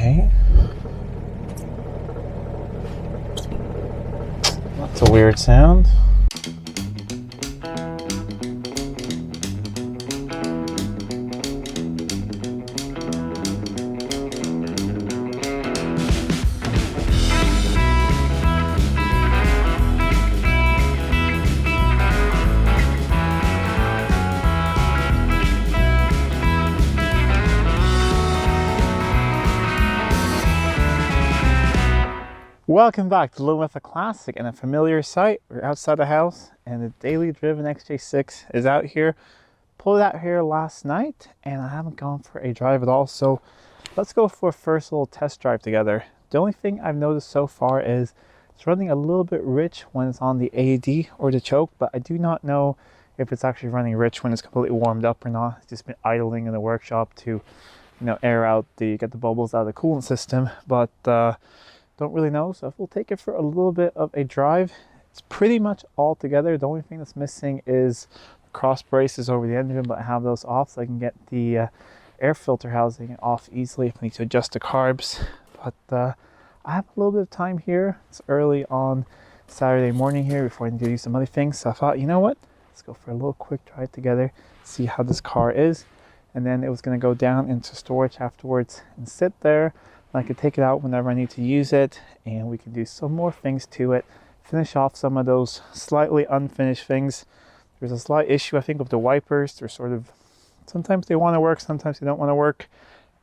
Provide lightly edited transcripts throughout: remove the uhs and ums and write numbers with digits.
Okay. That's a weird sound. Welcome back to Living with a Classic and a familiar sight. We're outside the house and the daily driven XJ6 is out here. Pulled it out here last night and I haven't gone for a drive at all. So let's go for a first little test drive together. The only thing I've noticed so far is it's running a little bit rich when it's on the AED or the choke, but I do not know if it's actually running rich when it's completely warmed up or not. It's just been idling in the workshop to, air out get the bubbles out of the coolant system, but don't really know. So we'll take it for a little bit of a drive. It's pretty much all together. The only thing that's missing is the cross braces over the engine, but I have those off so I can get the air filter housing off easily if I need to adjust the carbs. But I have a little bit of time here. It's early on Saturday morning here before I need to do some other things. So I thought, you know what? Let's go for a little quick drive together, see how this car is. And then it was going to go down into storage afterwards and sit there. I could take it out whenever I need to use it, and we can do some more things to it, finish off some of those slightly unfinished things. There's a slight issue, I think, with the wipers. They're sort of, sometimes they want to work, sometimes they don't want to work,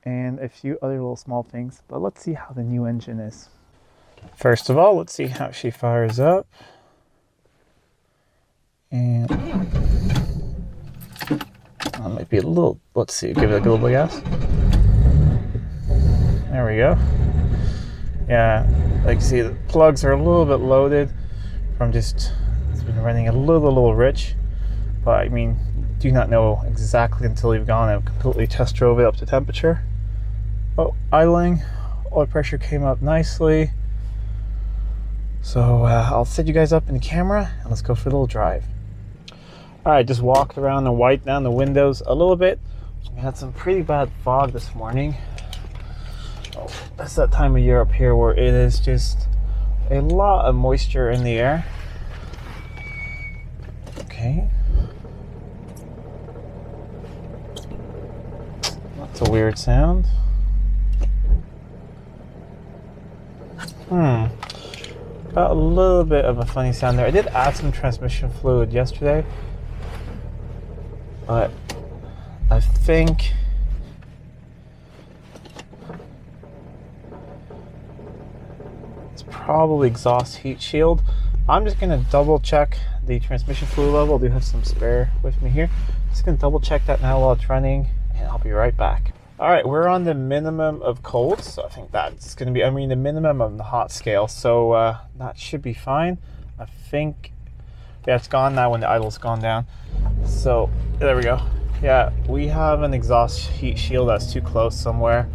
and a few other little small things. But let's see how the new engine is. First of all, let's see how she fires up. And might be a little, let's see, give it a little bit of gas. There we go. Yeah, like you see, the plugs are a little bit loaded from just, it's been running a little rich. But I mean, do not know exactly until you've gone and completely test drove it up to temperature. Oh, idling, oil pressure came up nicely. So I'll set you guys up in the camera and let's go for a little drive. All right, just walked around and wiped down the windows a little bit. We had some pretty bad fog this morning. That's that time of year up here where it is just a lot of moisture in the air. Okay. That's a weird sound. Got a little bit of a funny sound there. I did add some transmission fluid yesterday, but I think probably exhaust heat shield. I'm just going to double check the transmission fluid level. I do have some spare with me here. Just going to double check that now while it's running, and I'll be right back. All right, we're on the minimum of cold, so I think that's going to be, the minimum of the hot scale, so that should be fine. I think, yeah, it's gone now when the idle's gone down. So there we go. Yeah, we have an exhaust heat shield that's too close somewhere.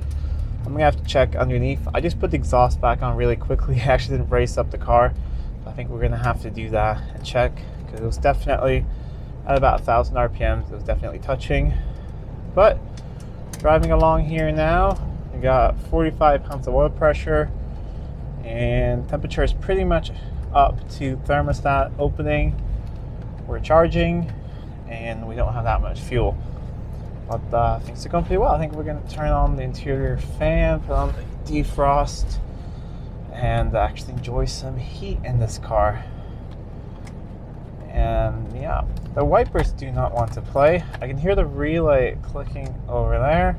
I'm gonna have to check underneath. I just put the exhaust back on really quickly. I actually didn't brace up the car. So I think we're gonna have to do that and check, because it was definitely at about 1,000 RPMs. It was definitely touching. But driving along here now, we got 45 pounds of oil pressure, and temperature is pretty much up to thermostat opening. We're charging, and we don't have that much fuel. But things are going pretty well. I think we're going to turn on the interior fan, put on the defrost, and actually enjoy some heat in this car. And yeah, the wipers do not want to play. I can hear the relay clicking over there.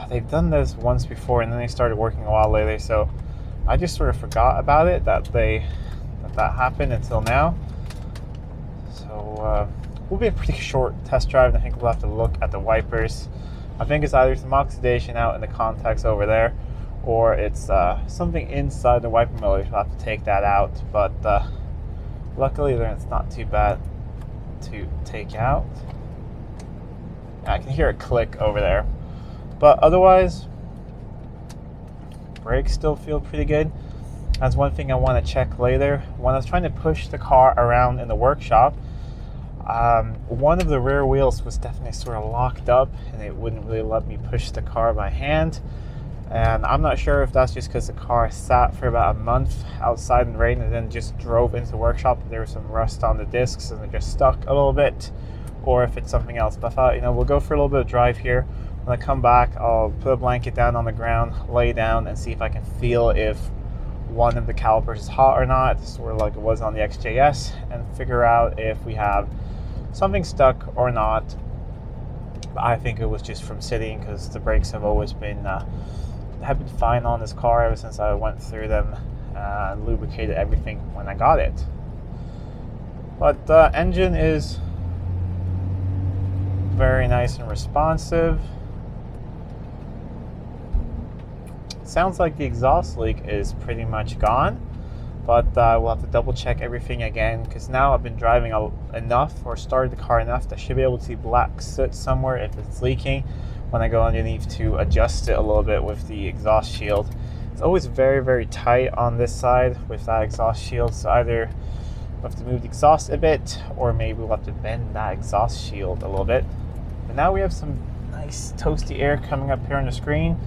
They've done this once before, and then they started working a while later. So I just sort of forgot about it, that happened until now. So will be a pretty short test drive, and I think we'll have to look at the wipers. I think it's either some oxidation out in the contacts over there, or it's something inside the wiper motor. We'll have to take that out, but luckily it's not too bad to take out. I can hear a click over there, but otherwise brakes still feel pretty good. That's one thing I want to check later. When I was trying to push the car around in the workshop, one of the rear wheels was definitely sort of locked up, and it wouldn't really let me push the car by hand. And I'm not sure if that's just because the car sat for about a month outside in the rain and then just drove into the workshop. There was some rust on the discs and they just stuck a little bit, or if it's something else. But I thought, we'll go for a little bit of drive here. When I come back, I'll put a blanket down on the ground, lay down, and see if I can feel if one of the calipers is hot or not, sort of like it was on the XJS, and figure out if we have something stuck or not. I think it was just from sitting, because the brakes have always been fine on this car ever since I went through them and lubricated everything when I got it. But the engine is very nice and responsive. Sounds like the exhaust leak is pretty much gone, but we'll have to double check everything again, because now I've been driving enough, or started the car enough, that I should be able to see black soot somewhere if it's leaking when I go underneath to adjust it a little bit with the exhaust shield. It's always very, very tight on this side with that exhaust shield, so either we'll have to move the exhaust a bit, or maybe we'll have to bend that exhaust shield a little bit. But now we have some nice toasty air coming up here on the screen.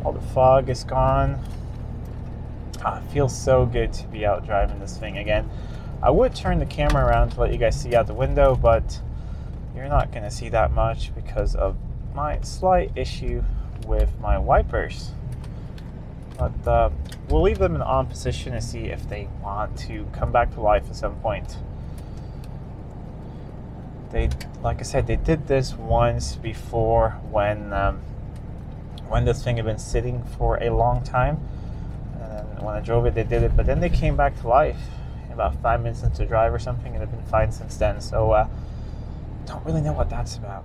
All the fog is gone. It feels so good to be out driving this thing again. I would turn the camera around to let you guys see out the window, but you're not going to see that much because of my slight issue with my wipers. But we'll leave them in on position and see if they want to come back to life at some point. Like I said, they did this once before when this thing had been sitting for a long time. And when I drove it, they did it, but then they came back to life about 5 minutes into drive or something, and they've been fine since then. So don't really know what that's about.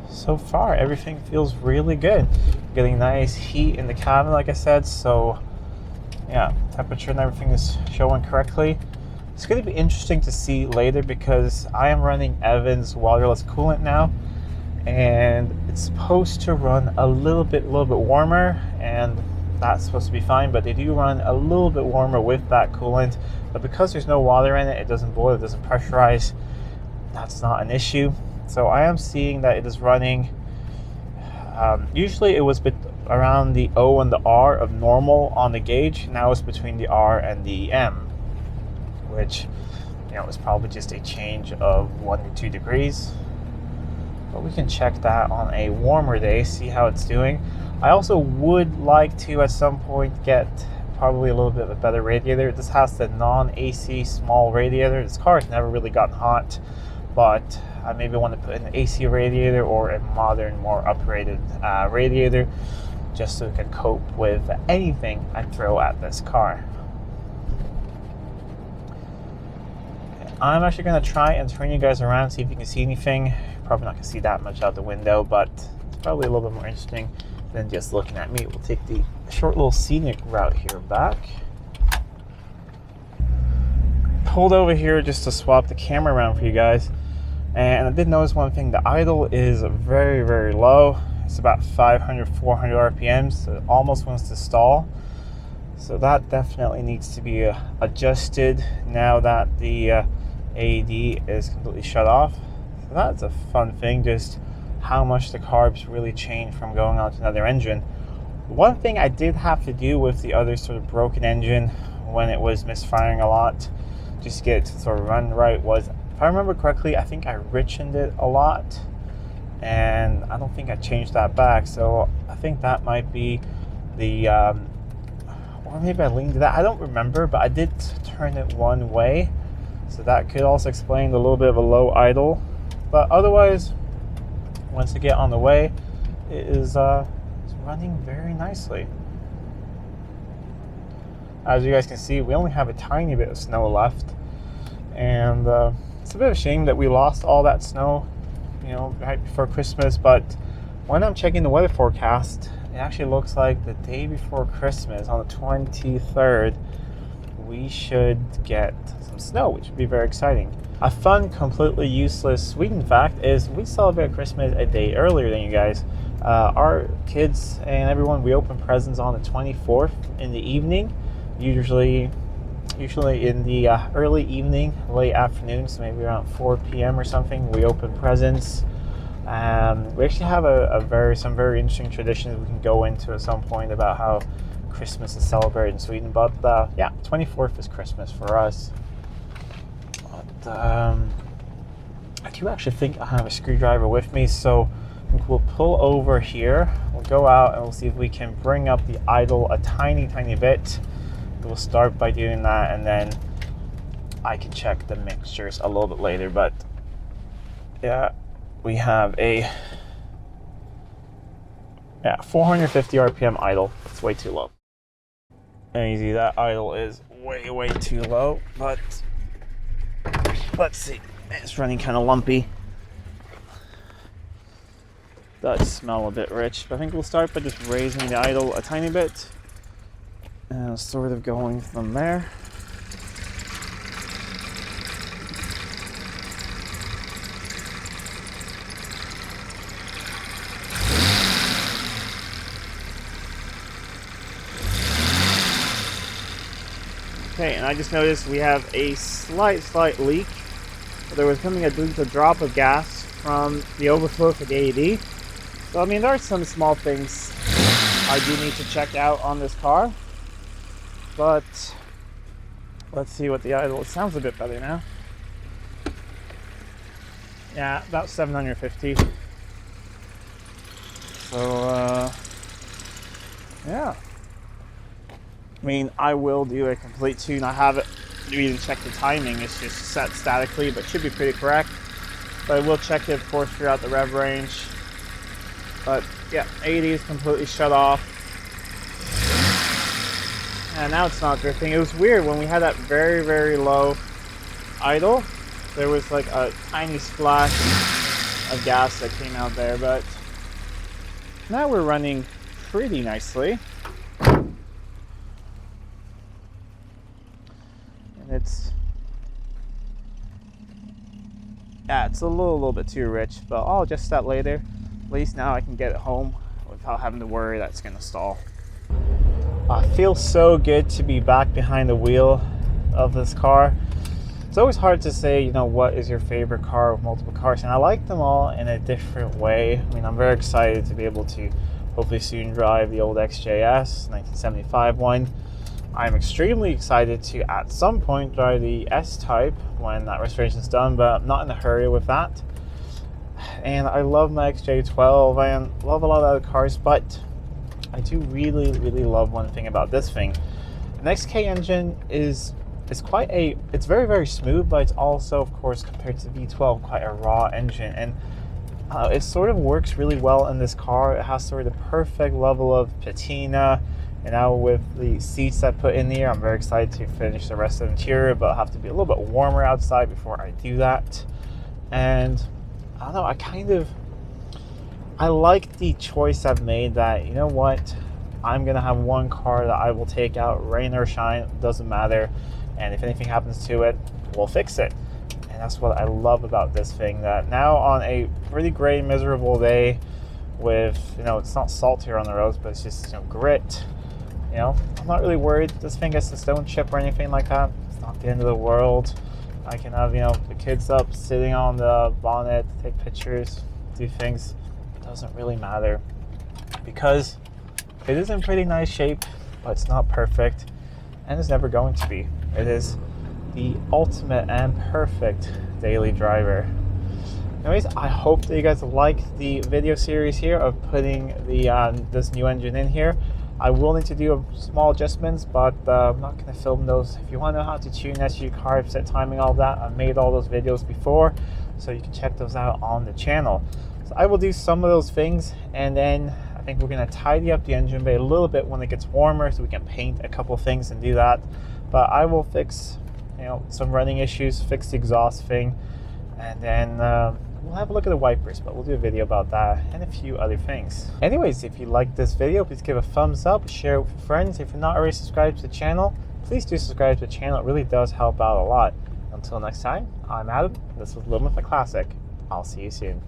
So far, everything feels really good. Getting nice heat in the cabin, like I said. So yeah, temperature and everything is showing correctly. It's going to be interesting to see later, because I am running Evans waterless coolant now, and it's supposed to run a little bit warmer, and that's supposed to be fine. But they do run a little bit warmer with that coolant, but because there's no water in it, it doesn't boil, it doesn't pressurize. That's not an issue. So I am seeing that it is running, usually it was around the O and the R of normal on the gauge. Now it's between the R and the M, which is probably just a change of 1 to 2 degrees. But we can check that on a warmer day, see how it's doing. I also would like to at some point get probably a little bit of a better radiator. This has the non-AC small radiator. This car has never really gotten hot, but I maybe want to put an AC radiator or a modern, more upgraded radiator, just so it can cope with anything I throw at this car. I'm actually going to try and turn you guys around, see if you can see anything. Probably not going to see that much out the window, but it's probably a little bit more interesting than just looking at me. We'll take the short little scenic route here back. Pulled over here just to swap the camera around for you guys. And I did notice one thing: the idle is very, very low. It's about 500, 400 RPMs, so it almost wants to stall. So that definitely needs to be adjusted now that the AED is completely shut off. So that's a fun thing, just how much the carbs really change from going on to another engine. One thing I did have to do with the other sort of broken engine when it was misfiring a lot, just to get it to sort of run right, was, if I remember correctly, I think I richened it a lot, and I don't think I changed that back. So I think that might be the, or maybe I leaned to that. I don't remember, but I did turn it one way. So that could also explain the little bit of a low idle. But otherwise, once you get on the way, it is it's running very nicely. As you guys can see, we only have a tiny bit of snow left. And it's a bit of a shame that we lost all that snow, right before Christmas. But when I'm checking the weather forecast, it actually looks like the day before Christmas, on the 23rd, we should get some snow, which would be very exciting. A fun, completely useless Sweden fact is we celebrate Christmas a day earlier than you guys. Our kids and everyone, we open presents on the 24th in the evening, usually in the early evening, late afternoon, so maybe around 4 p.m. or something. We open presents. We actually have some very interesting traditions we can go into at some point about how Christmas is celebrated in Sweden. But yeah, 24th is Christmas for us. But I do actually think I have a screwdriver with me, so I think we'll pull over here. We'll go out and we'll see if we can bring up the idle a tiny bit. We'll start by doing that, and then I can check the mixtures a little bit later. But yeah, we have a 450 RPM idle. It's way too low. And you see that idle is way too low, but let's see. It's running kind of lumpy. Does smell a bit rich, but I think we'll start by just raising the idle a tiny bit and sort of going from there. Okay, and I just noticed we have a slight leak. There was coming at least a drop of gas from the overflow for the AED. So I mean, there are some small things I do need to check out on this car. But let's see what the idle. It sounds a bit better now. Yeah, about 750. So yeah. I mean, I will do a complete tune. I haven't even checked the timing. It's just set statically, but should be pretty correct. But I will check it, of course, throughout the rev range. But yeah, 80 is completely shut off. And now it's not drifting. It was weird when we had that very low idle. There was like a tiny splash of gas that came out there, but now we're running pretty nicely. It's a little bit too rich, but I'll adjust that later. At least now I can get it home without having to worry that's gonna stall. It feels so good to be back behind the wheel of this car. It's always hard to say, you know, what is your favorite car with multiple cars, and I like them all in a different way. I mean, I'm very excited to be able to hopefully soon drive the old XJS 1975 one. I'm extremely excited to, at some point, drive the S-Type when that restoration is done, but I'm not in a hurry with that. And I love my XJ12 and love a lot of other cars, but I do really love one thing about this thing. An XK engine is it's very smooth, but it's also, of course, compared to the V12, quite a raw engine. And it sort of works really well in this car. It has sort of the perfect level of patina. And now with the seats I put in here, I'm very excited to finish the rest of the interior, but I'll have to be a little bit warmer outside before I do that. And I don't know, I like the choice I've made that, you know what, I'm gonna have one car that I will take out, rain or shine, doesn't matter. And if anything happens to it, we'll fix it. And that's what I love about this thing, that now on a pretty gray, miserable day with, you know, it's not salt here on the roads, but it's just, you know, grit. You know, I'm not really worried this thing gets a stone chip or anything like that. It's not the end of the world. I can have, you know, the kids up sitting on the bonnet, take pictures, do things. It doesn't really matter because it is in pretty nice shape, but it's not perfect and it's never going to be. It is the ultimate and perfect daily driver. Anyways, I hope that you guys like the video series here of putting the this new engine in here. I will need to do small adjustments, but I'm not going to film those. If you want to know how to tune SUV car, set timing, all that, I've made all those videos before, so you can check those out on the channel. So I will do some of those things, and then I think we're going to tidy up the engine bay a little bit when it gets warmer, so we can paint a couple things and do that. But I will fix, you know, some running issues, fix the exhaust thing, and then we'll have a look at the wipers, but we'll do a video about that and a few other things. Anyways, if you like this video, please give a thumbs up, share it with your friends. If you're not already subscribed to the channel, please do subscribe to the channel. It really does help out a lot. Until next time, I'm Adam. This was Living with a Classic. I'll see you soon.